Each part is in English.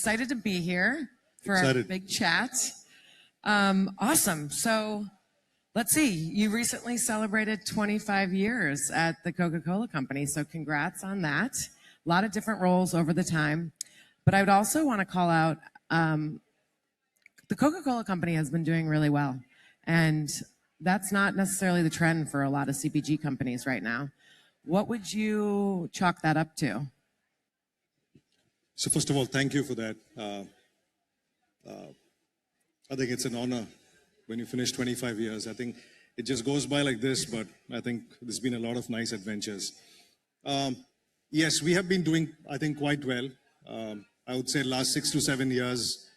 excited to be here for our big chat. Awesome. So let's see. You recently celebrated 25 years at the Coca-Cola company. So congrats on that. A lot of different roles over the time. But I would also want to call out the Coca-Cola company has been doing really well. And that's not necessarily the trend for a lot of CPG companies right now. What would you chalk that up to? So first of all, thank you for that. I think it's an honor when you finish 25 years. I think it just goes by like this, but I think there's been a lot of nice adventures. Yes, we have been doing, I think, quite well. I would say last 6 to 7 years,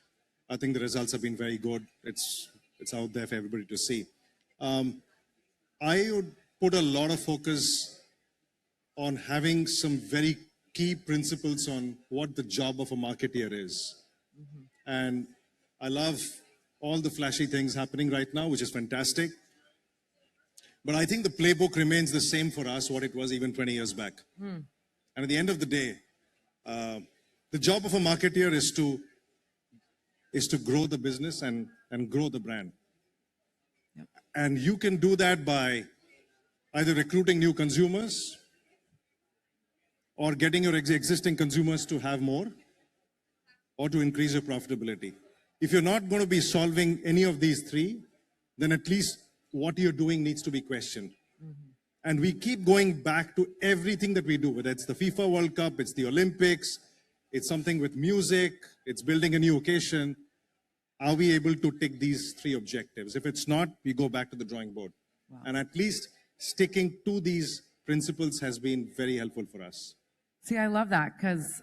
I think the results have been very good. It's out there for everybody to see. I would put a lot of focus on having some very key principles on what the job of a marketeer is. And I love all the flashy things happening right now, which is fantastic. But I think the playbook remains the same for us, what it was even 20 years back. And at the end of the day, the job of a marketeer is to grow the business and grow the brand. Yep. And you can do that by either recruiting new consumers or getting your existing consumers to have more or to increase your profitability. If you're not going to be solving any of these three, then at least what you're doing needs to be questioned. And we keep going back to everything that we do, whether it's the FIFA World Cup, it's the Olympics, it's something with music, it's building a new occasion. Are we able to tick these three objectives? If it's not, we go back to the drawing board. Wow. And at least sticking to these principles has been very helpful for us. See, I love that, because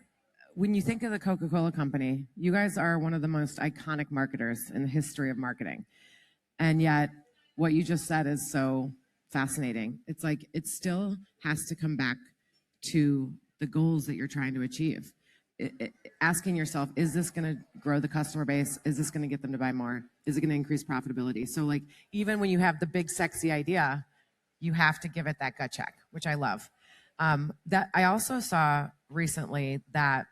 when you think of the Coca-Cola company, you guys are one of the most iconic marketers in the history of marketing. And yet, what you just said is so fascinating. It's like it still has to come back to the goals that you're trying to achieve. Asking yourself, is this going to grow the customer base? Is this going to get them to buy more? Is it going to increase profitability? So like, even when you have the big sexy idea, you have to give it that gut check, which I love. That I also saw recently that,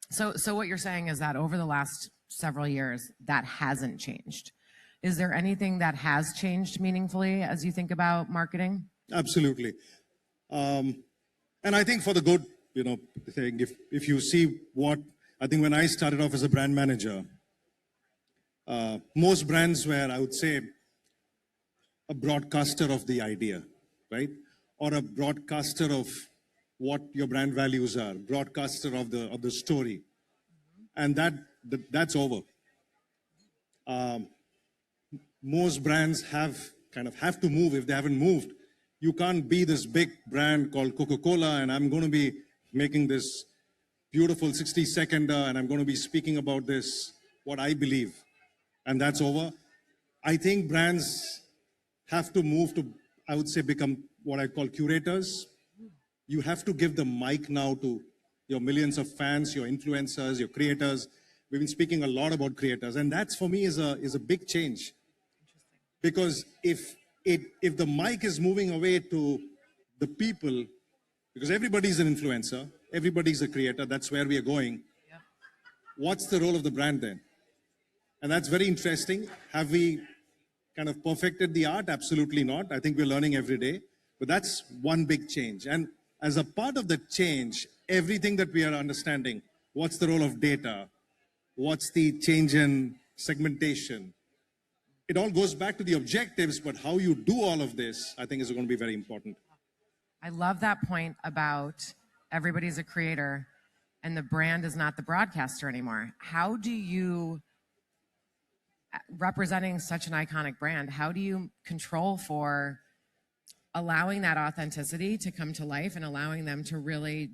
so what you're saying is that over the last several years, that hasn't changed. Is there anything that has changed meaningfully as you think about marketing? Absolutely. And I think for the good, you know, if you see what, I think when I started off as a brand manager, most brands were, I would say, a broadcaster of the idea, right? Or a broadcaster of what your brand values are, broadcaster of the story. And that's over. Most brands have to move. If they haven't moved, you can't be this big brand called Coca-Cola and I'm going to be making this beautiful 60-seconder and I'm going to be speaking about this, what I believe. And that's over. I think brands have to move to, I would say, become what I call curators. You have to give the mic now to your millions of fans, your influencers, your creators. We've been speaking a lot about creators, and that's for me is a big change. Because if the mic is moving away to the people, because everybody's an influencer, everybody's a creator, that's where we are going. Yeah. What's the role of the brand then? And that's very interesting. Have we kind of perfected the art? Absolutely not. I think we're learning every day. But that's one big change. And as a part of the change, everything that we are understanding, what's the role of data? What's the change in segmentation? It all goes back to the objectives, but how you do all of this, I think, is going to be very important. I love that point about everybody's a creator and the brand is not the broadcaster anymore. How do you, representing such an iconic brand, how do you control for allowing that authenticity to come to life and allowing them to really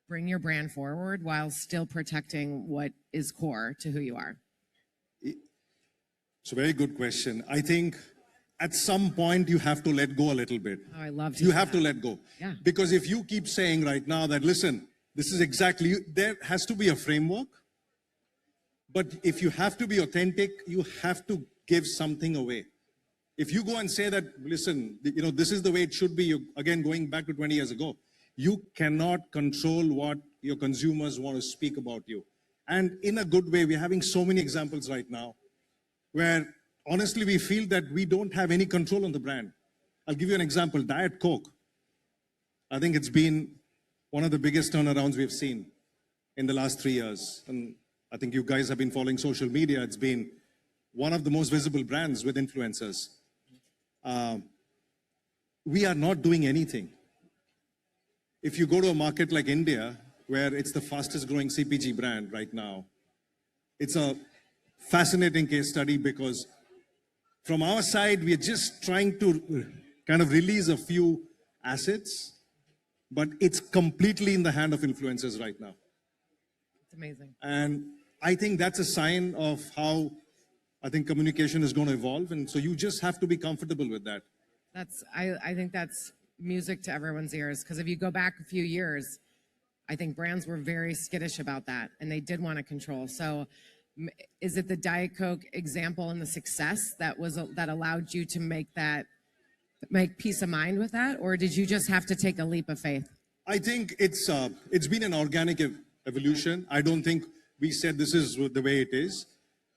bring your brand forward while still protecting what is core to who you are? It's a very good question. I think at some point you have to let go a little bit. Oh, I love to. You have to let go. Yeah. Because if you keep saying right now that, listen, this is exactly, there has to be a framework. But if you have to be authentic, you have to give something away. If you go and say that, listen, you know, this is the way it should be, you, again, going back to 20 years ago, you cannot control what your consumers want to speak about you. And in a good way, we're having so many examples right now where honestly we feel that we don't have any control on the brand. I'll give you an example, Diet Coke. I think it's been one of the biggest turnarounds we've seen in the last 3 years. And I think you guys have been following social media. It's been one of the most visible brands with influencers. We are not doing anything. If you go to a market like India, where it's the fastest growing CPG brand right now, it's a fascinating case study because from our side, we are just trying to kind of release a few assets, but it's completely in the hand of influencers right now. It's amazing. And I think that's a sign of how I think communication is going to evolve. And so you just have to be comfortable with that. I think that's music to everyone's ears, because if you go back a few years, I think brands were very skittish about that and they did want to control. So is it the Diet Coke example and the success that allowed you to make peace of mind with that, or did you just have to take a leap of faith? I think it's been an organic evolution. I don't think we said this is the way it is,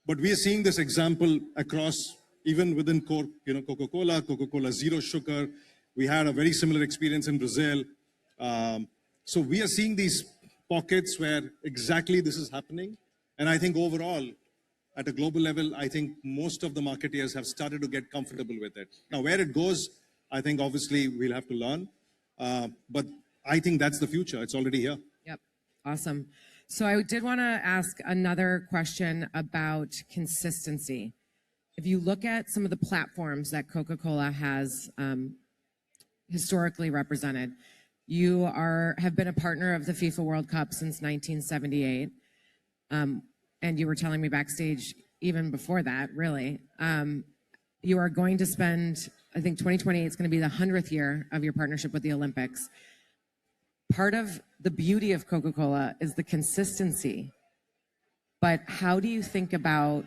but we are seeing this example across, even within Coca-Cola, Coca-Cola Zero Sugar. We had a very similar experience in Brazil. So we are seeing these pockets where exactly this is happening. And I think overall, at a global level, I think most of the marketeers have started to get comfortable with it. Now, where it goes, I think obviously we'll have to learn. But I think that's the future. It's already here. Yep. Awesome. So I did want to ask another question about consistency. If you look at some of the platforms that Coca-Cola has historically represented, you have been a partner of the FIFA World Cup since 1978. And you were telling me backstage even before that, really. You are going to spend, I think 2028 is going to be the 100th year of your partnership with the Olympics. Part of the beauty of Coca-Cola is the consistency. But how do you think about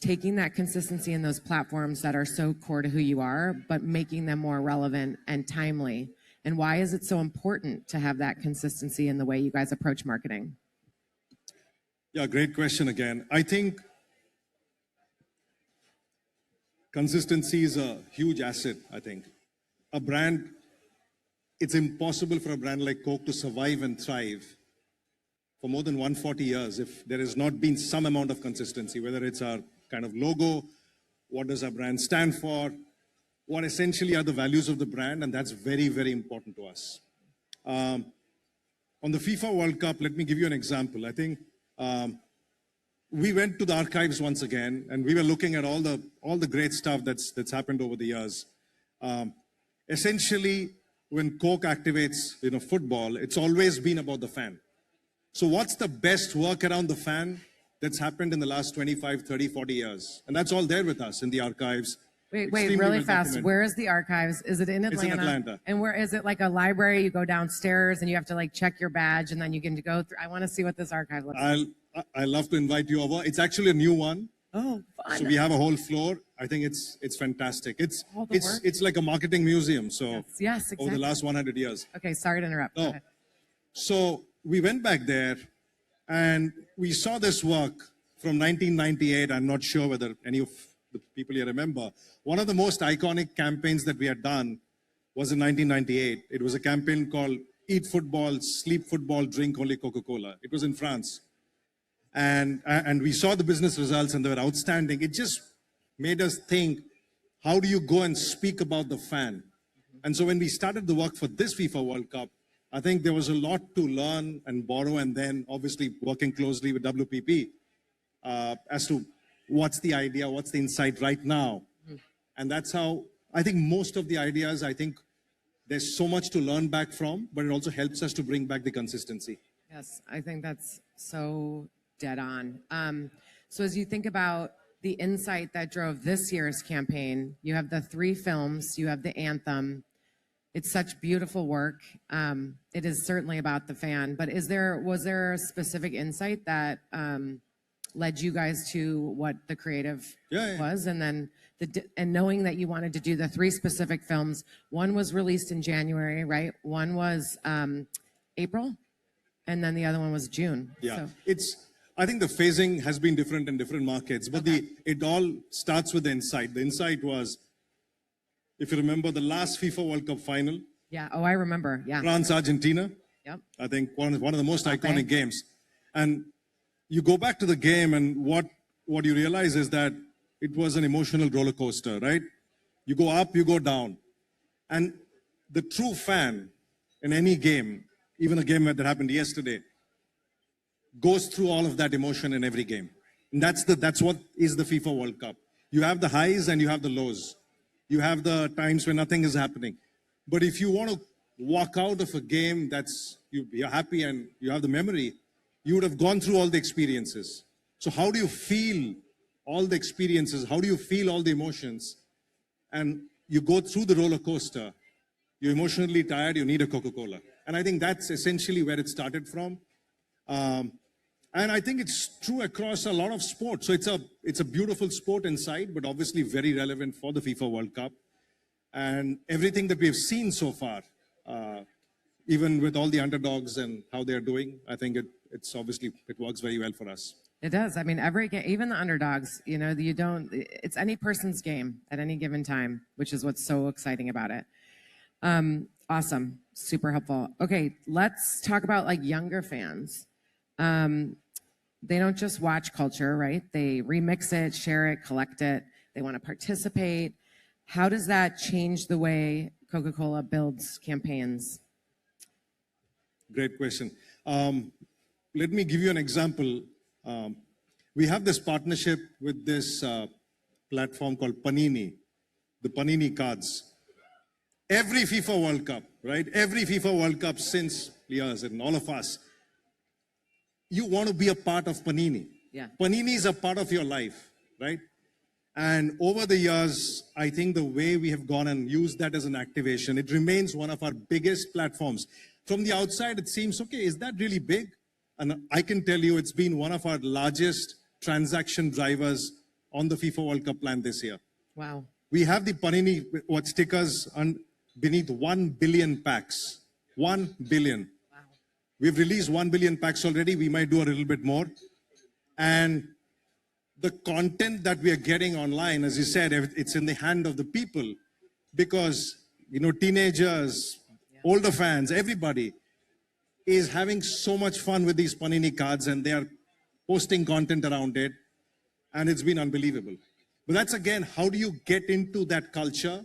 taking that consistency in those platforms that are so core to who you are, but making them more relevant and timely? And why is it so important to have that consistency in the way you guys approach marketing? Yeah, great question again. I think consistency is a huge asset, I think. It's impossible for a brand like Coke to survive and thrive for more than 140 years if there has not been some amount of consistency, whether it's our kind of logo, what does our brand stand for, what essentially are the values of the brand, and that's very, very important to us. On the FIFA World Cup, let me give you an example. I think we went to the archives once again, and we were looking at all the great stuff that's happened over the years. Essentially, when Coke activates football, it's always been about the fan. So what's the best work around the fan that's happened in the last 25, 30, 40 years? And that's all there with us in the archives. Wait, really fast. Where is the archives? Is it in Atlanta? It's in Atlanta. And where is it? Like a library? You go downstairs and you have to like check your badge, and then you get to go through. I want to see what this archive looks like. I'd love to invite you over. It's actually a new one. Oh, fun. So we have a whole floor. I think it's fantastic. It's like a marketing museum. So yes, exactly. Over the last 100 years. Okay, sorry to interrupt. Go ahead. So we went back there and we saw this work from 1998. I'm not sure whether any of the people here remember. One of the most iconic campaigns that we had done was in 1998. It was a campaign called Eat Football, Sleep Football, Drink Only Coca-Cola. It was in France. And we saw the business results and they were outstanding. It just made us think, how do you go and speak about the fan? And so when we started the work for this FIFA World Cup, I think there was a lot to learn and borrow, and then obviously working closely with WPP as to what's the idea, what's the insight right now. And that's how I think most of the ideas, I think there's so much to learn back from, but it also helps us to bring back the consistency. Yes, I think that's so dead on. So as you think about the insight that drove this year's campaign, you have the 3 films, you have the anthem. It's such beautiful work. It is certainly about the fan, but was there a specific insight that led you guys to what the creative was? And then knowing that you wanted to do the 3 specific films, one was released in January, right? One was April, and then the other one was June. Yeah, so. I think the phasing has been different in different markets, but it all starts with the insight. The insight was, if you remember the last FIFA World Cup final, Yeah. Oh, I remember. Yeah. France, Argentina, Yep. I think one of the most Okay. iconic games. And you go back to the game, and what you realize is that it was an emotional roller coaster, right? You go up, you go down. And the true fan in any game, even a game that happened yesterday, goes through all of that emotion in every game. And that's what is the FIFA World Cup. You have the highs and you have the lows. You have the times when nothing is happening. But if you want to walk out of a game you're happy and you have the memory, you would have gone through all the experiences. So how do you feel all the experiences? How do you feel all the emotions? And you go through the roller coaster. You're emotionally tired, you need a Coca-Cola. And I think that's essentially where it started from. And I think it's true across a lot of sports. So it's a beautiful sport inside, but obviously very relevant for the FIFA World Cup. And everything that we've seen so far, even with all the underdogs and how they're doing, I think it works very well for us. It does. I mean, every game, even the underdogs, it's any person's game at any given time, which is what's so exciting about it. Awesome. Super helpful. Okay, let's talk about like younger fans. They don't just watch culture, right? They remix it, share it, collect it. They want to participate. How does that change the way Coca-Cola builds campaigns? Great question. Let me give you an example. We have this partnership with this platform called Panini, the Panini cards. Every FIFA World Cup, right? Every FIFA World Cup since years, and all of us, you want to be a part of Panini. Yeah. Panini is a part of your life, right? And over the years, I think the way we have gone and used that as an activation, it remains one of our biggest platforms. From the outside, it seems, okay, is that really big? And I can tell you it's been one of our largest transaction drivers on the FIFA World Cup plan this year. Wow. We have the Panini stickers beneath 1 billion packs. 1 billion. Wow. We've released 1 billion packs already. We might do a little bit more. And the content that we are getting online, as you said, it's in the hand of the people, because, teenagers, older fans, everybody is having so much fun with these Panini cards, and they are posting content around it, and it's been unbelievable. But that's, again, how do you get into that culture?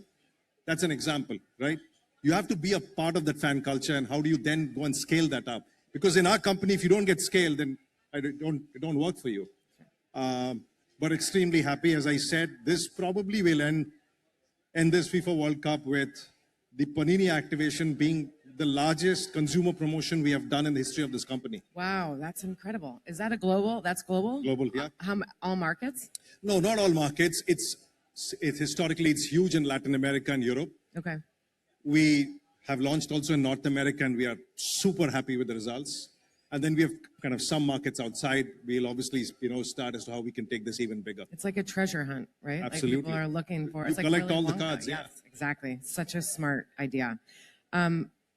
That's an example, right? You have to be a part of that fan culture, and how do you then go and scale that up? Because in our company, if you don't get scaled, then it don't work for you. But extremely happy, as I said, this probably will end this FIFA World Cup with the Panini activation being the largest consumer promotion we have done in the history of this company. Wow, that's incredible. Is that that's global? Global, yeah. All markets? No, not all markets. Historically, it's huge in Latin America and Europe. Okay. We have launched also in North America, and we are super happy with the results. And then we have kind of some markets outside. We'll obviously, start as to how we can take this even bigger. It's like a treasure hunt, right? Absolutely. Like people are looking for. You It's like collect Willy all the Wonka. cards, yeah. Yes, exactly. Such a smart idea.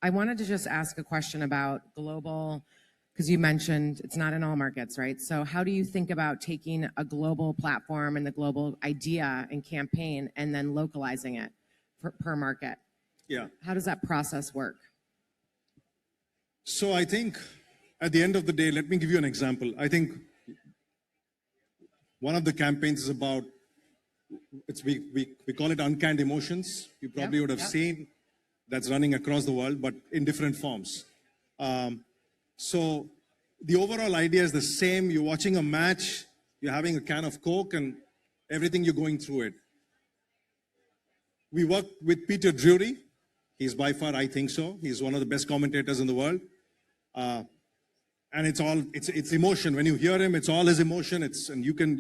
I wanted to just ask a question about global, because you mentioned it's not in all markets, right? So how do you think about taking a global platform and the global idea and campaign and then localizing it per market? Yeah. How does that process work? So I think at the end of the day, let me give you an example. I think one of the campaigns is about, we call it Uncanned Emotions. You probably would have seen that's running across the world, but in different forms. So the overall idea is the same. You're watching a match, you're having a can of Coke, and everything you're going through it. We work with Peter Drury. He's by far, I think so. He's one of the best commentators in the world. And it's emotion. When you hear him, it's all his emotion. And you can,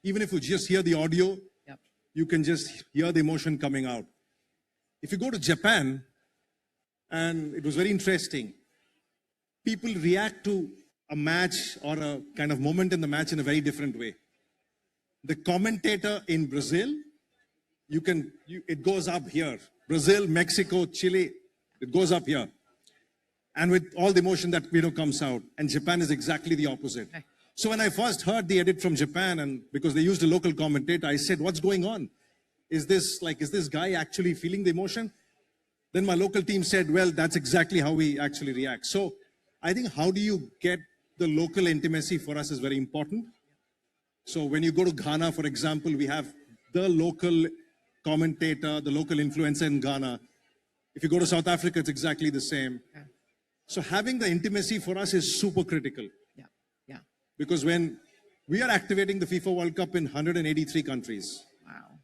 even if you just hear the audio, you can just hear the emotion coming out. If you go to Japan, and it was very interesting, people react to a match or a kind of moment in the match in a very different way. The commentator in Brazil, it goes up here. Brazil, Mexico, Chile, it goes up here. And with all the emotion that comes out. And Japan is exactly the opposite. So when I first heard the edit from Japan, and because they used a local commentator, I said, what's going on? Is this guy actually feeling the emotion? Then my local team said, well, that's exactly how we actually react. So I think how do you get the local intimacy for us is very important. So when you go to Ghana, for example, we have the local commentator, the local influencer in Ghana. If you go to South Africa, it's exactly the same. Okay. So having the intimacy for us is super critical. Yeah. Yeah. Because when we are activating the FIFA World Cup in 183 countries, Wow.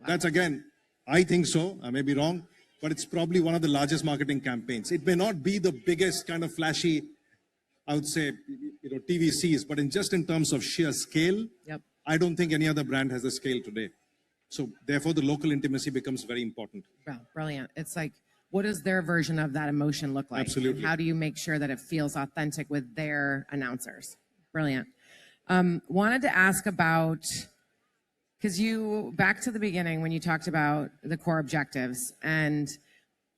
that's again, I think so, I may be wrong, but it's probably one of the largest marketing campaigns. It may not be the biggest kind of flashy, I would say, TVCs, but just in terms of sheer scale, Yep. I don't think any other brand has the scale today. So therefore, the local intimacy becomes very important. Wow, brilliant. It's like, what does their version of that emotion look like? Absolutely. And how do you make sure that it feels authentic with their announcers? Brilliant. Wanted to ask about, because back to the beginning when you talked about the core objectives, and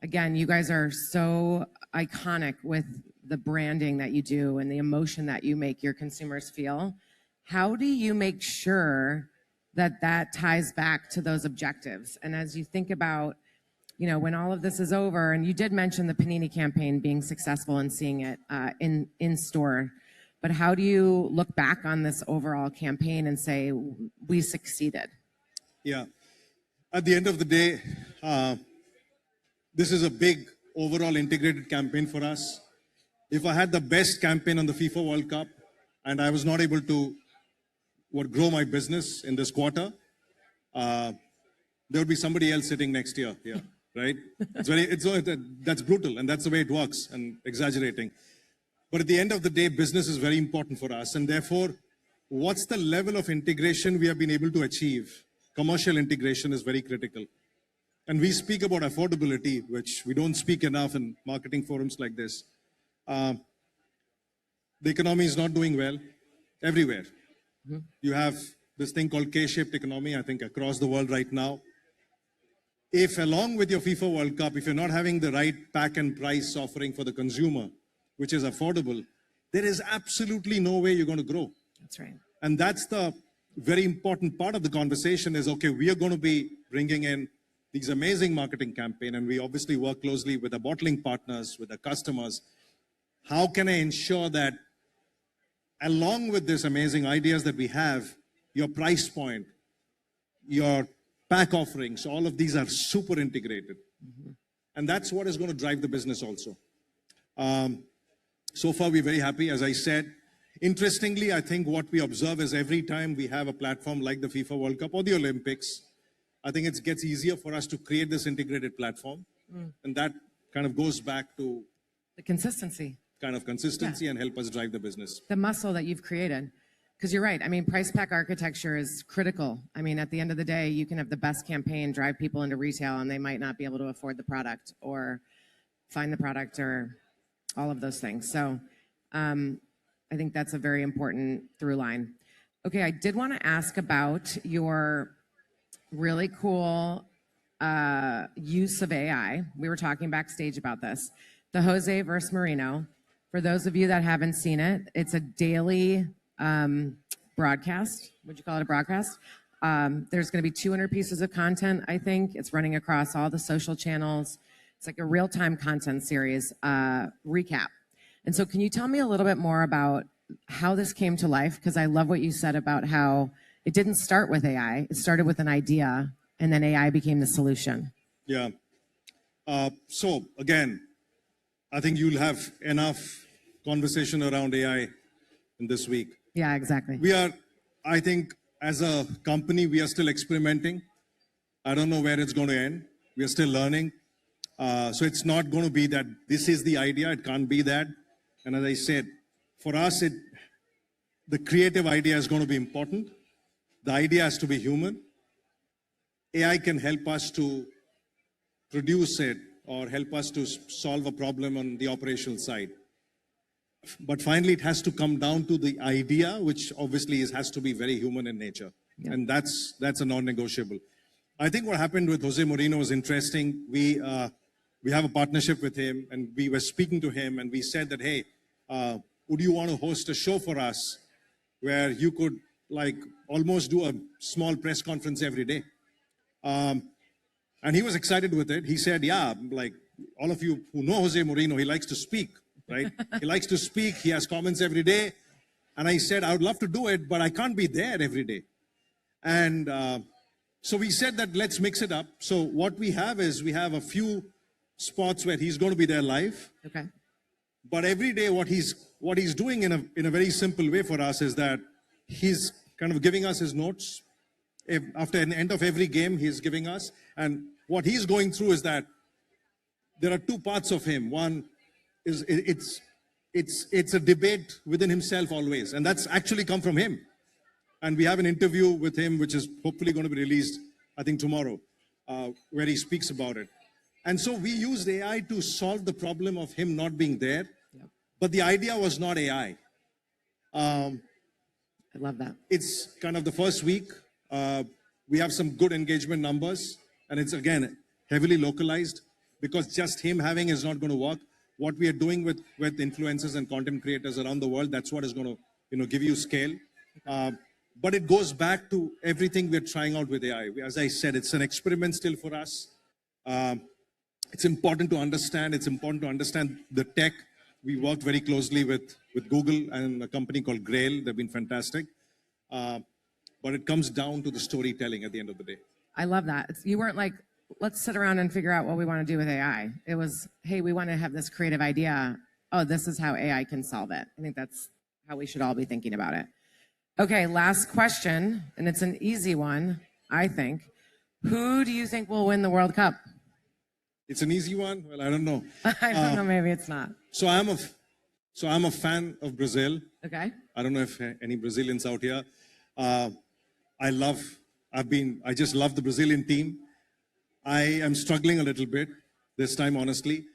again, you guys are so iconic with the branding that you do and the emotion that you make your consumers feel. How do you make sure that ties back to those objectives? And as you think about, when all of this is over, and you did mention the Panini campaign being successful and seeing it in store, but how do you look back on this overall campaign and say, we succeeded? Yeah. At the end of the day, this is a big overall integrated campaign for us. If I had the best campaign on the FIFA World Cup and I was not able to grow my business in this quarter, there would be somebody else sitting next year. Yeah, right? That's brutal, and that's the way it works, and exaggerating. But at the end of the day, business is very important for us, and therefore, what's the level of integration we have been able to achieve? Commercial integration is very critical. And we speak about affordability, which we don't speak enough in marketing forums like this. The economy is not doing well everywhere. Mm-hmm. You have this thing called K-shaped economy, I think, across the world right now. If along with your FIFA World Cup, if you're not having the right pack and price offering for the consumer, which is affordable, there is absolutely no way you're going to grow. That's right. And that's the very important part of the conversation is, okay, we are going to be bringing in these amazing marketing campaign, and we obviously work closely with the bottling partners, with the customers. How can I ensure that along with these amazing ideas that we have, your price point, your pack offerings, all of these are super integrated. Mm-hmm. And that's what is going to drive the business also. So far, we're very happy, as I said. Interestingly, I think what we observe is every time we have a platform like the FIFA World Cup or the Olympics, I think it gets easier for us to create this integrated platform. And that kind of goes back to the consistency. Kind of consistency, yeah, and help us drive the business. The muscle that you've created. Because you're right. I mean, price pack architecture is critical. I mean, at the end of the day, you can have the best campaign, drive people into retail, and they might not be able to afford the product or find the product or all of those things. So I think that's a very important through line. Okay, I did want to ask about your really cool use of AI. We were talking backstage about this. The Jose versus Marino. For those of you that haven't seen it, it's a daily broadcast. Would you call it a broadcast? There's going to be 200 pieces of content, I think. It's running across all the social channels. It's like a real-time content series recap. And so can you tell me a little bit more about how this came to life? Because I love what you said about how it didn't start with AI. It started with an idea, and then AI became the solution. Yeah. So again, I think you'll have enough conversation around AI in this week. Yeah, exactly. I think as a company, we are still experimenting. I don't know where it's going to end. We are still learning. So it's not going to be that this is the idea. It can't be that. And as I said, for us, the creative idea is going to be important. The idea has to be human. AI can help us to produce it or help us to solve a problem on the operational side. But finally, it has to come down to the idea, which obviously has to be very human in nature. Yeah. And that's a non-negotiable. I think what happened with Jose Mourinho was interesting. We have a partnership with him, and we were speaking to him, and we said that, hey, would you want to host a show for us where you could like almost do a small press conference every day. And he was excited with it. He said, yeah, like all of you who know Jose Mourinho, he likes to speak, right? He likes to speak. He has comments every day. And I said, I would love to do it, but I can't be there every day. And so we said that let's mix it up. So what we have is we have a few spots where he's going to be there live. Okay. But every day what he's doing in a very simple way for us is that he's kind of giving us his notes. After the end of every game, he's giving us. And what he's going through is that there are two parts of him. One is it's a debate within himself always. And that's actually come from him. And we have an interview with him, which is hopefully going to be released, I think tomorrow, where he speaks about it. And so we used AI to solve the problem of him not being there. Yep. But the idea was not AI. I love that. It's kind of the first week. We have some good engagement numbers. And it's, again, heavily localized because just him having is not going to work. What we are doing with influencers and content creators around the world, that's what is going to give you scale. But it goes back to everything we're trying out with AI. As I said, it's an experiment still for us. It's important to understand. It's important to understand the tech. We worked very closely with Google and a company called Grail. They've been fantastic. But it comes down to the storytelling at the end of the day. I love that. You weren't like, let's sit around and figure out what we want to do with AI. It was, hey, we want to have this creative idea. Oh, this is how AI can solve it. I think that's how we should all be thinking about it. Okay, last question, and it's an easy one, I think. Who do you think will win the World Cup? It's an easy one? Well, I don't know. I don't know, maybe it's not. So I'm a fan of Brazil. Okay. I don't know if any Brazilians out here. I just love the Brazilian team. I am struggling a little bit this time, honestly.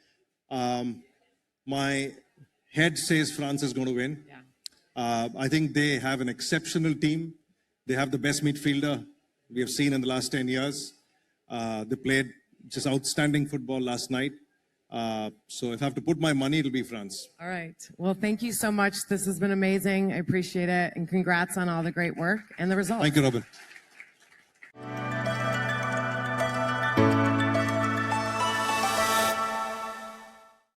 My head says France is going to win. Yeah. I think they have an exceptional team. They have the best midfielder we have seen in the last 10 years. They played just outstanding football last night. So if I have to put my money, it'll be France. All right. Well, thank you so much. This has been amazing. I appreciate it. And congrats on all the great work and the results. Thank you, Robin.